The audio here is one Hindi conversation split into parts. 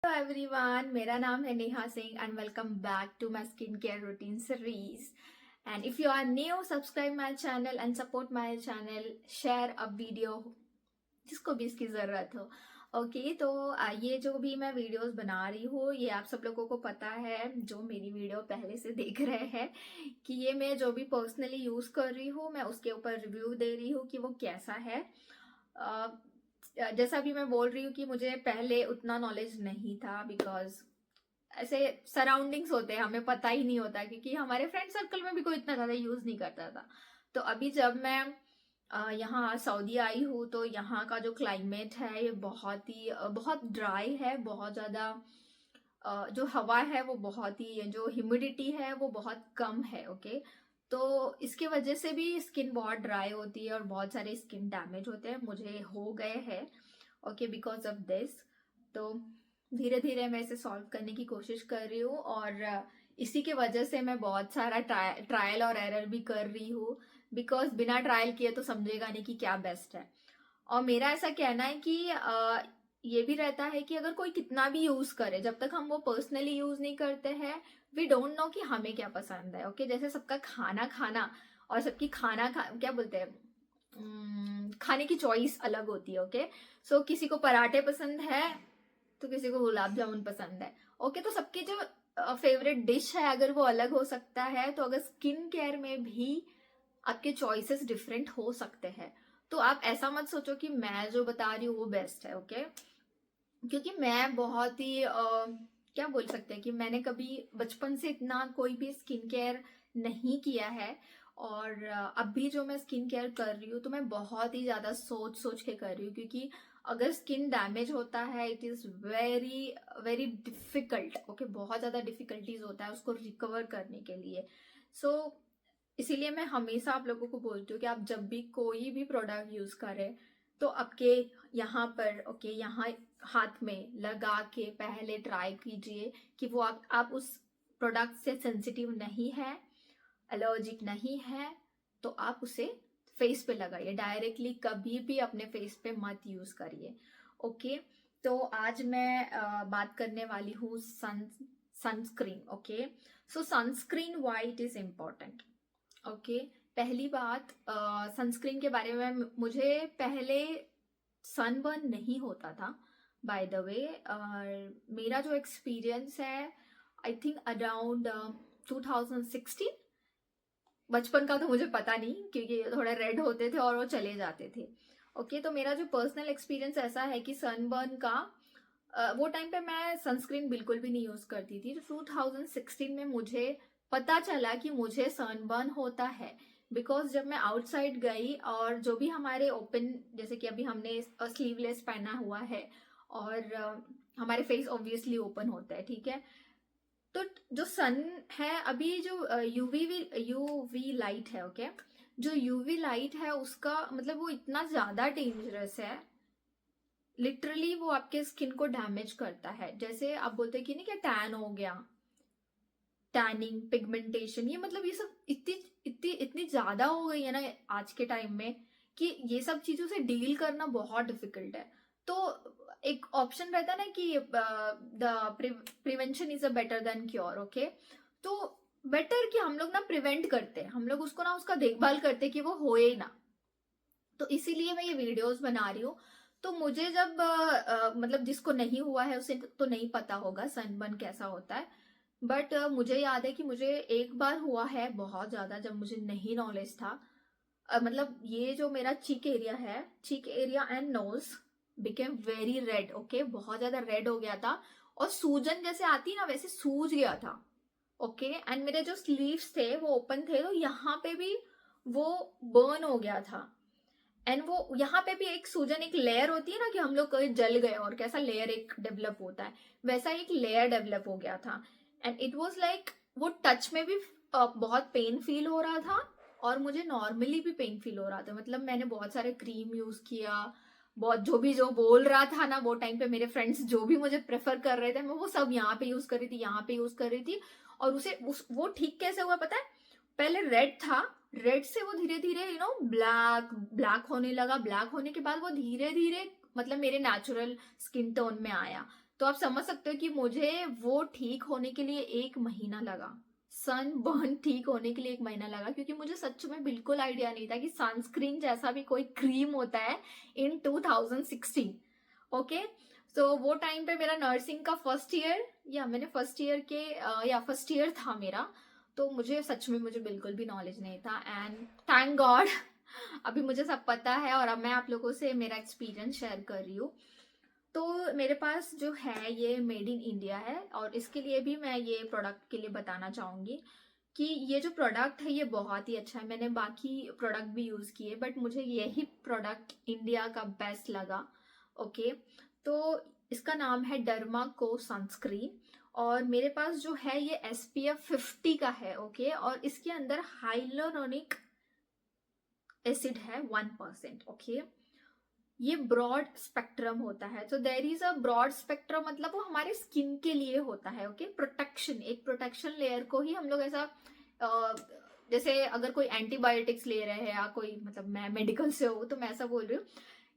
हेलो एवरीवन, मेरा नाम है Neha Singh and welcome back to my skin care routine series. And if you are new, subscribe my channel and support my channel, share a video जिसको भी इसकी ज़रूरत हो। ओके, तो ये जो भी मैं वीडियोस बना रही हूँ, ये आप सब लोगों को पता है जो मेरी वीडियो पहले से देख रहे हैं कि ये मैं जो भी पर्सनली यूज़ कर रही हूँ, मैं उसके ऊपर रिव्यू दे रही हूँ कि वो कैसा है। जैसा भी मैं बोल रही हूँ कि मुझे पहले उतना नॉलेज नहीं था, बिकॉज ऐसे सराउंडिंग्स होते हैं, हमें पता ही नहीं होता, क्योंकि हमारे फ्रेंड सर्कल में भी कोई इतना ज़्यादा यूज़ नहीं करता था। तो अभी जब मैं यहाँ सऊदी आई हूँ, तो यहाँ का जो क्लाइमेट है ये बहुत ड्राई है, बहुत ज़्यादा जो हवा है वो बहुत ही, जो ह्यूमिडिटी है वो बहुत कम है। ओके, तो इसके वजह से भी स्किन बहुत ड्राई होती है और बहुत सारे स्किन डैमेज होते हैं, मुझे हो गए हैं। Okay, because of this. तो धीरे धीरे मैं इसे सॉल्व करने की कोशिश कर रही हूँ, और इसी की वजह से मैं बहुत सारा ट्रायल और एरर भी कर रही हूँ, बिकॉज बिना ट्रायल किए तो समझेगा नहीं कि क्या बेस्ट है। और मेरा ऐसा कहना है कि ये भी रहता है कि अगर कोई कितना भी यूज करे, जब तक हम वो पर्सनली यूज नहीं करते हैं, वी डोंट नो कि हमें क्या पसंद है। ओके, जैसे सबका खाना खाना और सबकी क्या बोलते हैं, खाने की चॉइस अलग होती है। ओके, सो किसी को पराठे पसंद है तो किसी को गुलाब जामुन पसंद है। ओके, तो सबकी जो फेवरेट डिश है अगर वो अलग हो सकता है, तो अगर स्किन केयर में भी आपके चॉइसेस डिफरेंट हो सकते हैं। तो आप ऐसा मत सोचो कि मैं जो बता रही हूँ वो बेस्ट है। ओके, क्योंकि मैं बहुत ही क्या बोल सकते हैं कि मैंने कभी बचपन से इतना कोई भी स्किन केयर नहीं किया है, और अभी जो मैं स्किन केयर कर रही हूँ तो मैं बहुत ही ज्यादा सोच सोच के कर रही हूँ, क्योंकि अगर स्किन डैमेज होता है, it is very very difficult. Okay, बहुत ज्यादा डिफिकल्टीज होता है उसको रिकवर करने के लिए। सो इसीलिए मैं हमेशा आप लोगों को बोलती हूँ कि आप जब भी कोई भी प्रोडक्ट यूज करें, तो आपके यहाँ पर, ओके, यहाँ हाथ में लगा के पहले ट्राई कीजिए कि वो आप उस प्रोडक्ट से सेंसिटिव नहीं है, एलर्जिक नहीं है, तो आप उसे फेस पे लगाइए। डायरेक्टली कभी भी अपने फेस पे मत यूज करिए। ओके, तो आज मैं बात करने वाली हूँ sunscreen. Okay, so sunscreen why it is important. Okay, पहली बात, सनस्क्रीन के बारे में मुझे पहले सनबर्न नहीं होता था, बाय द वे। मेरा जो एक्सपीरियंस है, आई थिंक अराउंड 2016। बचपन का तो मुझे पता नहीं, क्योंकि थोड़े रेड होते थे और वो चले जाते थे। ओके, तो मेरा जो पर्सनल एक्सपीरियंस ऐसा है कि सनबर्न का वो टाइम पे मैं सनस्क्रीन बिल्कुल भी नहीं यूज करती थी। तो 2016 में मुझे पता चला कि मुझे सनबर्न होता है, बिकॉज जब मैं आउटसाइड गई और जो भी हमारे ओपन, जैसे कि अभी हमने स्लीवलेस पहना हुआ है, और हमारे फेस ऑब्वियसली ओपन होता है, ठीक है। तो जो सन है, अभी जो यूवी लाइट है, ओके, जो यूवी लाइट है उसका मतलब वो इतना ज्यादा डेंजरस है, लिटरली वो आपके स्किन को डैमेज करता है। जैसे आप बोलते हैं कि नहीं, क्या टैन हो गया, टैनिंग, पिगमेंटेशन, ये मतलब ये सब इतनी इतनी इतनी ज्यादा हो गई है ना आज के टाइम में, कि ये सब चीजों से डील करना बहुत डिफिकल्ट है। तो एक ऑप्शन रहता है ना कि the prevention is a better than cure. Okay, तो बेटर कि हम लोग ना प्रिवेंट करते हैं, हम लोग उसको ना उसका देखभाल करते हैं कि वो होए ना। तो इसीलिए मैं ये वीडियोस बना रही हूँ। तो मुझे जब मतलब जिसको नहीं हुआ है उसे तो नहीं पता होगा सनबर्न कैसा होता है, बट मुझे याद है कि मुझे एक बार हुआ है बहुत ज्यादा, जब मुझे नहीं नॉलेज था। मतलब ये जो मेरा चीक एरिया है, cheek area and nose became very red. Okay, बहुत ज्यादा रेड हो गया था, और सूजन जैसे आती है ना वैसे सूज गया था। ओके, एंड मेरे जो स्लीव्स थे वो ओपन थे, तो यहाँ पे भी वो बर्न हो गया था। एंड वो यहाँ पे भी एक सूजन, एक लेयर होती है ना कि हम लोग कहीं जल गए और कैसा लेयर एक डेवलप होता है, वैसा एक लेयर डेवलप हो गया था। एंड इट वाज लाइक वो टच में भी बहुत पेन फील हो रहा था, और मुझे नॉर्मली भी पेन फील हो रहा था। मतलब मैंने बहुत सारे क्रीम यूज किया, बहुत जो बोल रहा था ना वो टाइम पे, मेरे फ्रेंड्स जो भी मुझे प्रेफर कर रहे थे, मैं वो सब यहाँ पे यूज कर रही थी, यहाँ पे यूज कर रही थी। और वो ठीक कैसे हुआ पता है? पहले रेड था, रेड से वो धीरे धीरे ब्लैक ब्लैक होने लगा, ब्लैक होने के बाद वो धीरे धीरे मतलब मेरे नेचुरल स्किन टोन में आया। तो आप समझ सकते हो कि मुझे वो ठीक होने के लिए 1 महीना लगा, सन बर्न ठीक होने के लिए 1 महीना लगा, क्योंकि मुझे सच में बिल्कुल आइडिया नहीं था कि सनस्क्रीन जैसा भी कोई क्रीम होता है इन 2016। ओके, तो वो टाइम पे मेरा नर्सिंग का फर्स्ट ईयर, या मैंने फर्स्ट ईयर के या फर्स्ट ईयर था मेरा, तो मुझे सच में मुझे बिल्कुल भी नॉलेज नहीं था। एंड थैंक गॉड अभी मुझे सब पता है और अब मैं आप लोगों से मेरा एक्सपीरियंस शेयर कर रही हूँ। तो मेरे पास जो है ये मेड इन इंडिया है, और इसके लिए भी मैं ये प्रोडक्ट के लिए बताना चाहूँगी कि ये जो प्रोडक्ट है ये बहुत ही अच्छा है। मैंने बाकी प्रोडक्ट भी यूज़ किए बट मुझे यही प्रोडक्ट इंडिया का बेस्ट लगा। ओके, तो इसका नाम है डर्मा को सनस्क्रीन, और मेरे पास जो है ये SPF 50 का है। ओके, और इसके अंदर हाइलोरोनिक एसिड है 1%। ओके, ये ब्रॉड स्पेक्ट्रम होता है, तो there is a broad spectrum, मतलब वो हमारे स्किन के लिए होता है। ओके, प्रोटेक्शन, एक प्रोटेक्शन लेयर को ही हम लोग ऐसा जैसे अगर कोई एंटीबायोटिक्स ले रहे हैं या कोई, मतलब मैं मेडिकल से हूँ तो मैं ऐसा बोल रही हूँ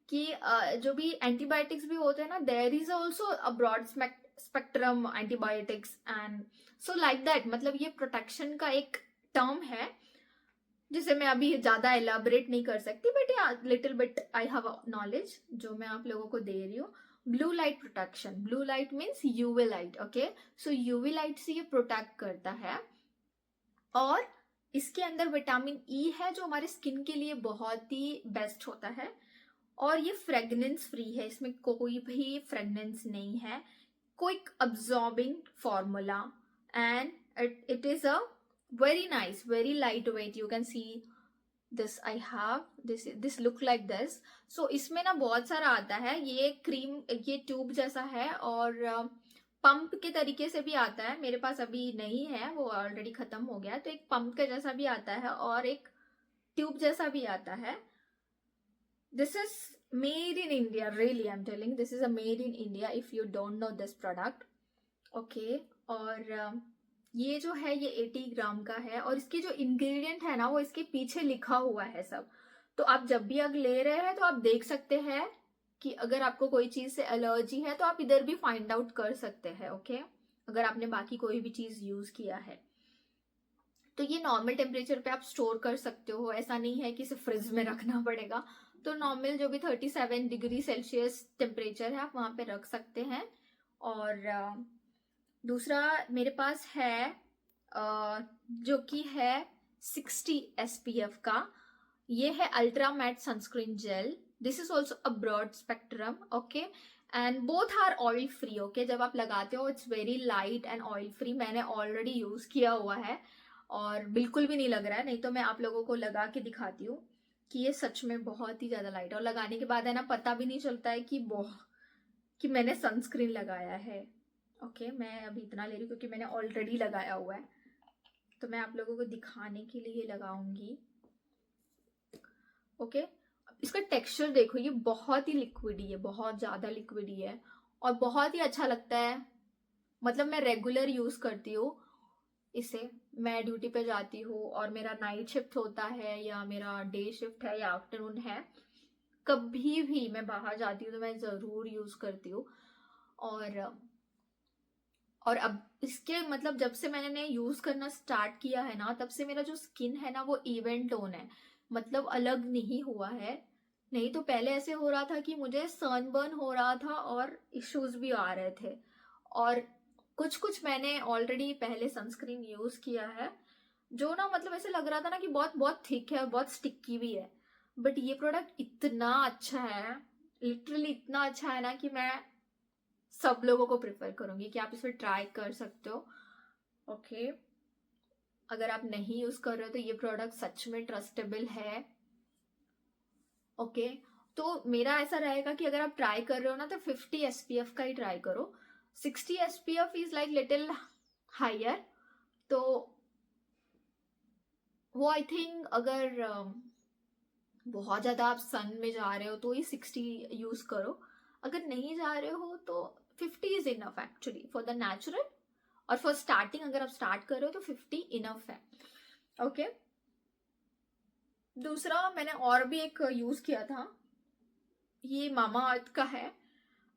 कि जो भी एंटीबायोटिक्स भी होते हैं ना, there is also a broad spectrum antibiotics, and so like that, मतलब ये प्रोटेक्शन का एक टर्म है जिसे मैं अभी ज्यादा एलाबरेट नहीं कर सकती, बट या little bit I have knowledge जो मैं आप लोगों को दे रही हूँ। Blue light protection, blue light means UV light. Okay, so UV light से ये प्रोटेक्ट करता है, और इसके अंदर विटामिन ई है जो हमारे स्किन के लिए बहुत ही बेस्ट होता है, और ये फ्रेगनेंस फ्री है, इसमें कोई भी फ्रेगनेंस नहीं है, quick absorbing formula, and it is a very nice, very lightweight. You can see this, I have this look like this. So इसमें ना बहुत सारा आता है, ये क्रीम, ये ट्यूब जैसा है, और पंप के तरीके से भी आता है। मेरे पास अभी नहीं है, वो ऑलरेडी खत्म हो गया, तो एक पंप के जैसा भी आता है और एक ट्यूब जैसा भी आता है। This is made in India, really I'm telling, this is a made in India if you don't know this product. Okay, और ये जो है ये 80 ग्राम का है, और इसके जो इंग्रेडिएंट है ना वो इसके पीछे लिखा हुआ है सब। तो आप जब भी अगर ले रहे हैं तो आप देख सकते हैं कि अगर आपको कोई चीज से एलर्जी है तो आप इधर भी फाइंड आउट कर सकते हैं। ओके, अगर आपने बाकी कोई भी चीज यूज किया है तो ये नॉर्मल टेम्परेचर पे आप स्टोर कर सकते हो, ऐसा नहीं है कि इसे फ्रिज में रखना पड़ेगा। तो नॉर्मल जो भी 37 डिग्री सेल्सियस टेम्परेचर है आप वहां पे रख सकते हैं। और दूसरा मेरे पास है जो कि है 60 SPF का, ये है ultra matte sunscreen gel. This is also a broad spectrum. Okay, and both are oil free. Okay, जब आप लगाते हो it's very light and oil free. मैंने ऑलरेडी यूज किया हुआ है और बिल्कुल भी नहीं लग रहा है, नहीं तो मैं आप लोगों को लगा के दिखाती हूँ कि ये सच में बहुत ही ज्यादा लाइट है, और लगाने के बाद है ना पता भी नहीं चलता है कि मैंने सनस्क्रीन लगाया है। ओके, मैं अभी इतना ले रही हूँ क्योंकि मैंने ऑलरेडी लगाया हुआ है, तो मैं आप लोगों को दिखाने के लिए लगाऊंगी। ओके, इसका टेक्सचर देखो, ये बहुत ही लिक्विडी है, बहुत ज्यादा लिक्विडी है और बहुत ही अच्छा लगता है। मतलब मैं रेगुलर यूज करती हूँ इसे, मैं ड्यूटी पे जाती हूँ और मेरा नाइट शिफ्ट होता है या मेरा डे शिफ्ट है या आफ्टरनून है, कभी भी मैं बाहर जाती हूँ तो मैं जरूर यूज करती हूँ। और अब इसके मतलब जब से मैंने यूज करना स्टार्ट किया है ना, तब से मेरा जो स्किन है ना वो इवन टोन है, मतलब अलग नहीं हुआ है। नहीं तो पहले ऐसे हो रहा था कि मुझे सनबर्न हो रहा था और इश्यूज भी आ रहे थे। और कुछ कुछ मैंने ऑलरेडी पहले सनस्क्रीन यूज किया है जो ना मतलब ऐसे लग रहा था ना कि बहुत बहुत थिक है और बहुत स्टिकी भी है, बट ये प्रोडक्ट इतना अच्छा है, लिटरली इतना अच्छा है ना कि मैं सब लोगों को प्रेफर करूंगी कि आप इसे ट्राई कर सकते हो। ओके, अगर आप नहीं यूज कर रहे हो तो ये प्रोडक्ट सच में ट्रस्टेबल है। ओके, तो मेरा ऐसा रहेगा कि अगर आप ट्राई कर रहे हो ना तो 50 SPF का ही ट्राई करो। 60 SPF is like little higher, तो वो आई थिंक अगर बहुत ज्यादा आप सन में जा रहे हो तो ही 60 यूज करो, अगर नहीं जा रहे हो तो 50 is enough actually for the natural, और फॉर स्टार्टिंग अगर आप स्टार्ट कर रहे हो तो 50 इनफ है। ओके, दूसरा मैंने और भी एक यूज किया था, ये मामा अर्थ का है,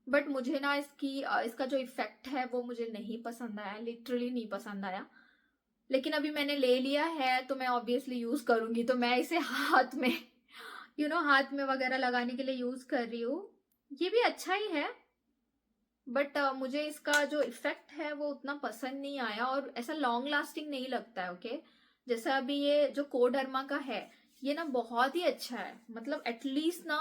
बट मुझे ना इसका जो इफेक्ट है वो मुझे नहीं पसंद आया, लिटरली नहीं पसंद आया। लेकिन अभी मैंने ले लिया है तो मैं ऑब्वियसली यूज करूंगी, तो मैं इसे हाथ में हाथ में वगैरह लगाने के लिए यूज कर रही हूँ। ये भी अच्छा ही है, बट मुझे इसका जो इफेक्ट है वो उतना पसंद नहीं आया और ऐसा लॉन्ग लास्टिंग नहीं लगता है। ओके, जैसा अभी ये जो कोडर्मा का है, ये ना बहुत ही अच्छा है, मतलब एटलीस्ट ना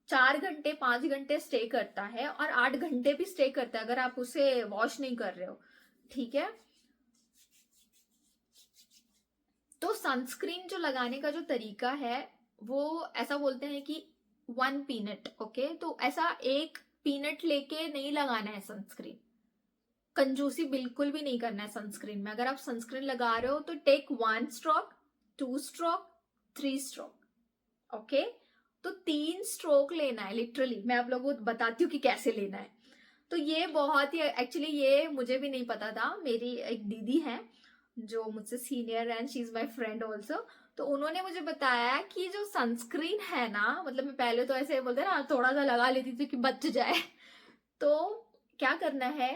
4 घंटे 5 घंटे स्टे करता है, और 8 घंटे भी स्टे करता है अगर आप उसे वॉश नहीं कर रहे हो। ठीक है, तो सनस्क्रीन जो लगाने का जो तरीका है वो ऐसा बोलते हैं कि 1 पीनट। ओके, तो ऐसा 1 पीनट लेके नहीं लगाना है सनस्क्रीन, कंजूसी बिल्कुल भी नहीं करना है सनस्क्रीन में। अगर आप सनस्क्रीन लगा रहे हो तो take 1 stroke, 2 stroke, 3 stroke. Okay, तो 3 स्ट्रोक लेना है लिटरली। मैं आप लोगों को बताती हूँ कि कैसे लेना है। तो ये बहुत ही, एक्चुअली ये मुझे भी नहीं पता था। मेरी एक दीदी है जो मुझसे सीनियर है and she is my friend also, तो उन्होंने मुझे बताया कि जो सनस्क्रीन है ना, मतलब मैं पहले तो ऐसे बोलते ना थोड़ा सा लगा लेती थी कि बच जाए। तो क्या करना है,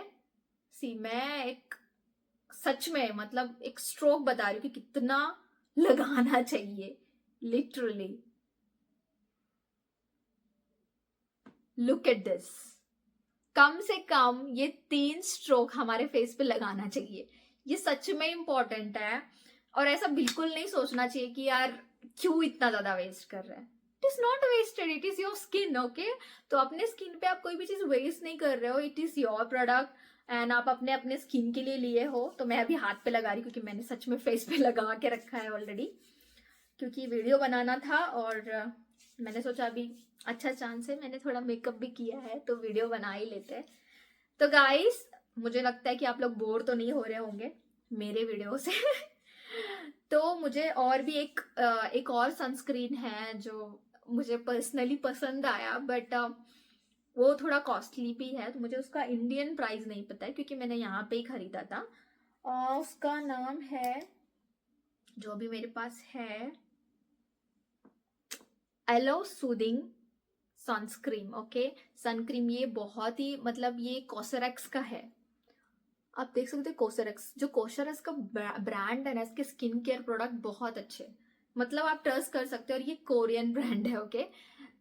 मैं एक सच में मतलब एक स्ट्रोक बता रही हूँ कि कितना लगाना चाहिए। लिटरली लुक एट दिस, कम से कम ये 3 स्ट्रोक हमारे फेस पे लगाना चाहिए। ये सच में इंपॉर्टेंट है, और ऐसा बिल्कुल नहीं सोचना चाहिए कि यार क्यों इतना ज्यादा वेस्ट कर रहे हैं। It is not wasted, it is your skin. Okay, तो अपने स्किन पे आप कोई भी चीज वेस्ट नहीं कर रहे हो, it is your product and आप अपने अपने स्किन के लिए लिए हो। तो मैं अभी हाथ पे लगा रही क्योंकि मैंने सच में फेस पे लगा के रखा है ऑलरेडी, क्योंकि वीडियो बनाना था और मैंने सोचा अभी अच्छा चांस है, मैंने थोड़ा मेकअप भी किया है तो वीडियो बना ही लेते हैं। तो गाइस, मुझे लगता है कि आप लोग बोर तो नहीं हो रहे होंगे मेरे वीडियो से। तो मुझे और भी एक और सनस्क्रीन है जो मुझे पर्सनली पसंद आया, बट वो थोड़ा कॉस्टली भी है, तो मुझे उसका इंडियन प्राइस नहीं पता है क्योंकि मैंने यहाँ पे ही खरीदा था। उसका नाम है, जो अभी मेरे पास है, yellow soothing sunscreen. Okay, suncream, ये बहुत ही मतलब ये कोसरक्स का है। आप देख सकते हैं कोसरक्स, जो कोसरक्स का ब्रांड है ना, इसके स्किन केयर प्रोडक्ट बहुत अच्छे, मतलब आप ट्रस्ट कर सकते हो, और ये कोरियन ब्रांड है। ओके,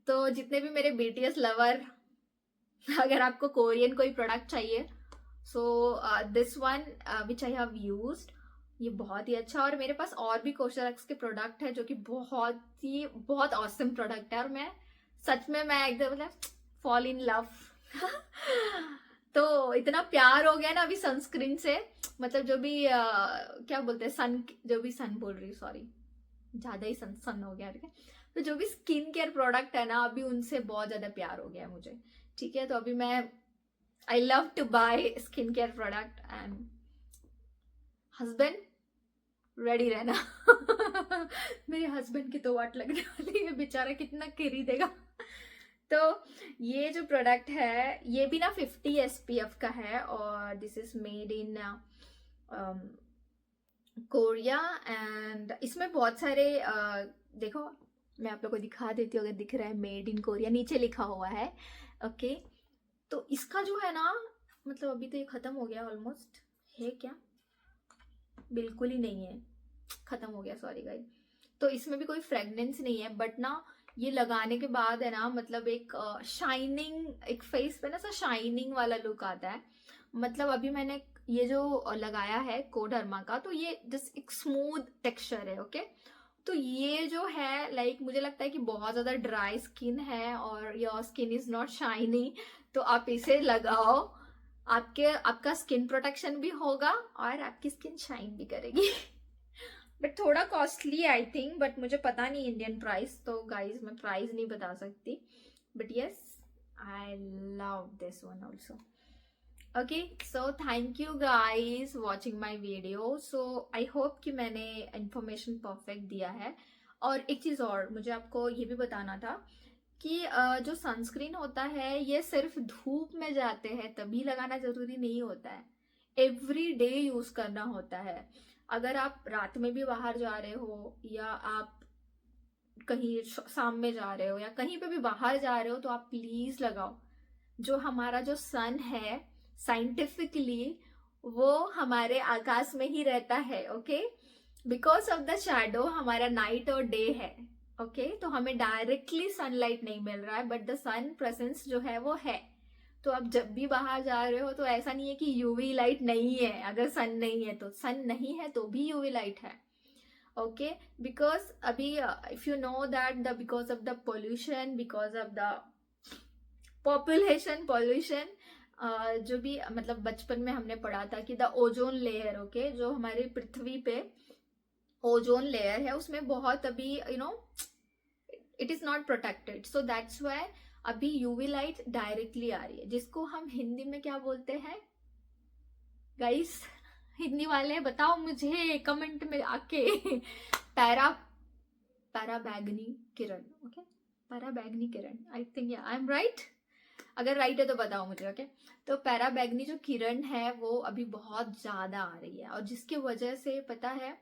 तो जितने भी मेरे बीटीएस लवर, अगर आपको कोरियन कोई प्रोडक्ट चाहिए, so this one which I have used, ये बहुत ही अच्छा। और मेरे पास और भी कोशरक्स के प्रोडक्ट है जो कि बहुत ऑसम प्रोडक्ट है, और मैं सच में मैं एकदम मतलब फॉल इन लव। तो इतना प्यार हो गया ना अभी सनस्क्रीन से, मतलब जो भी क्या बोलते हैं सन, जो भी सन बोल रही हूँ, सॉरी ज्यादा ही सन हो गया। ठीक है, तो जो भी स्किन केयर प्रोडक्ट है ना, अभी उनसे बहुत ज्यादा प्यार हो गया है मुझे। ठीक है, तो अभी मैं I love to buy skin care product and husband ready रहना। मेरे हस्बैंड की तो वाट लगने वाली है, बेचारा कितना खरीदेगा। तो ये जो प्रोडक्ट है ये भी ना 50 SPF का है, और this is made in Korea. And इसमें बहुत सारे देखो मैं आप लोग को दिखा देती हूँ, अगर दिख रहा है मेड इन कोरिया नीचे लिखा हुआ है। ओके, तो इसका जो है ना, मतलब अभी तो ये खत्म हो गया ऑलमोस्ट, है क्या, बिल्कुल ही नहीं है, खत्म हो गया, सॉरी गाइस। तो इसमें भी कोई फ्रेगनेंस नहीं है, बट ना ये लगाने के बाद है ना, मतलब एक शाइनिंग, एक फेस पे ना सा शाइनिंग वाला लुक आता है। मतलब अभी मैंने ये जो लगाया है कोडर्मा का, तो ये जस्ट एक स्मूथ टेक्सचर है। ओके, तो ये जो है लाइक मुझे लगता है कि बहुत ज्यादा ड्राई स्किन है और your skin is not shiny, तो आप इसे लगाओ, आपका स्किन प्रोटेक्शन भी होगा और आपकी स्किन शाइन भी करेगी। बट थोड़ा कॉस्टली आई थिंक, बट मुझे पता नहीं इंडियन प्राइस, तो गाइज मैं प्राइस नहीं बता सकती, but yes I love this one also. Okay, so thank you guys watching my video. So I hope कि मैंने इंफॉर्मेशन परफेक्ट दिया है। और एक चीज और मुझे आपको ये भी बताना था कि जो सनस्क्रीन होता है ये सिर्फ धूप में जाते हैं तभी लगाना जरूरी नहीं होता है, एवरी डे यूज करना होता है। अगर आप रात में भी बाहर जा रहे हो, या आप कहीं शाम में जा रहे हो, या कहीं पे भी बाहर जा रहे हो, तो आप प्लीज लगाओ, जो हमारा जो सन है साइंटिफिकली वो हमारे आकाश में ही रहता है, okay. Because of the shadow हमारा नाइट और डे है, ओके। तो हमें डायरेक्टली सनलाइट नहीं मिल रहा है, बट द सन प्रेजेंस जो है वो है। तो आप जब भी बाहर जा रहे हो तो ऐसा नहीं है कि यूवी लाइट नहीं है, अगर सन नहीं है तो, सन नहीं है तो भी यूवी लाइट है, ओके। बिकॉज अभी if you know that the because of the pollution, because of the population जो भी मतलब बचपन में हमने पढ़ा था कि द ओजोन लेयर, ओके, जो हमारी पृथ्वी पे ओजोन लेयर है उसमें बहुत अभी it is not protected, so that's why अभी यूवी लाइट डायरेक्टली आ रही है, जिसको हम हिंदी में क्या बोलते हैं गाइस? हिंदी वाले बताओ मुझे कमेंट में आके। पैरा पैराबैगनी किरण, ओके, पैराबैगनी किरण, आई थिंक या आई एम राइट। अगर राइट है तो बताओ मुझे, ओके। तो पैराबैगनी जो किरण है वो अभी बहुत ज्यादा आ रही है, और जिसकी वजह से पता है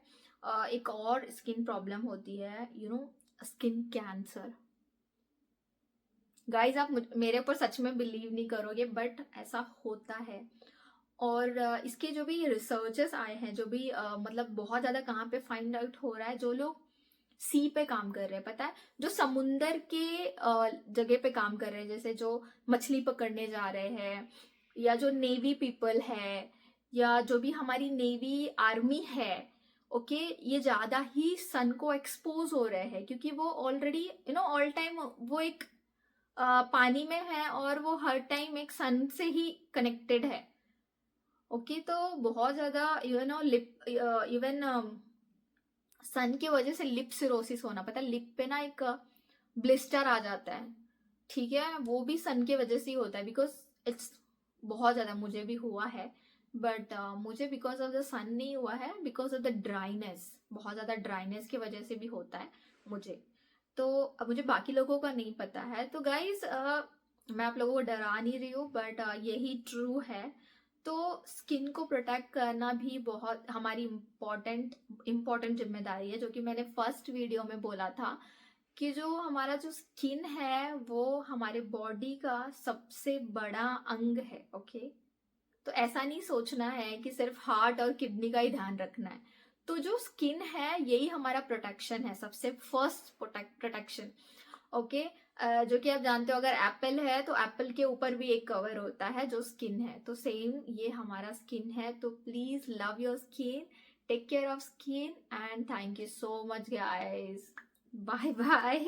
एक और स्किन प्रॉब्लम होती है, स्किन कैंसर। गाइज आप मेरे ऊपर सच में बिलीव नहीं करोगे, बट ऐसा होता है। और इसके जो भी रिसर्चेस आए हैं, जो भी मतलब बहुत ज्यादा कहाँ पे फाइंड आउट हो रहा है, जो लोग सी पे काम कर रहे हैं, पता है, जो समुंदर के जगह पे काम कर रहे हैं, जैसे जो मछली पकड़ने जा रहे हैं, या जो नेवी पीपल है, या जो भी हमारी नेवी आर्मी है, ओके, ये ज्यादा ही सन को एक्सपोज हो रहे हैं, क्योंकि वो ऑलरेडी ऑल टाइम वो एक पानी में है, और वो हर टाइम एक सन से ही कनेक्टेड है, ओके। तो बहुत ज्यादा लिप इवन सन की वजह से लिप सिरोसिस होना, पता है, लिप पे ना एक ब्लिस्टर आ जाता है, ठीक है, वो भी सन की वजह से ही होता है, बिकॉज इट्स बहुत ज्यादा, मुझे भी हुआ है, बट मुझे बिकॉज ऑफ द सन नहीं हुआ है, बिकॉज ऑफ द ड्राइनेस, बहुत ज्यादा ड्राइनेस की वजह से भी होता है मुझे। तो अब मुझे बाकी लोगों का नहीं पता है, तो गाइज मैं आप लोगों को डरा नहीं रही हूँ, बट यही ट्रू है। तो स्किन को प्रोटेक्ट करना भी बहुत हमारी इम्पोर्टेंट जिम्मेदारी है, जो कि मैंने फर्स्ट वीडियो में बोला था कि जो हमारा जो स्किन है वो हमारे बॉडी का सबसे बड़ा अंग है, ओके। तो ऐसा नहीं सोचना है कि सिर्फ हार्ट और किडनी का ही ध्यान रखना है। तो जो स्किन है यही हमारा प्रोटेक्शन है, सबसे फर्स्ट प्रोटेक्शन, ओके। जो कि आप जानते हो, अगर एप्पल है तो एप्पल के ऊपर भी एक कवर होता है जो स्किन है, तो सेम ये हमारा स्किन है। तो please love your skin, take care of skin, and thank you so much guys, bye bye.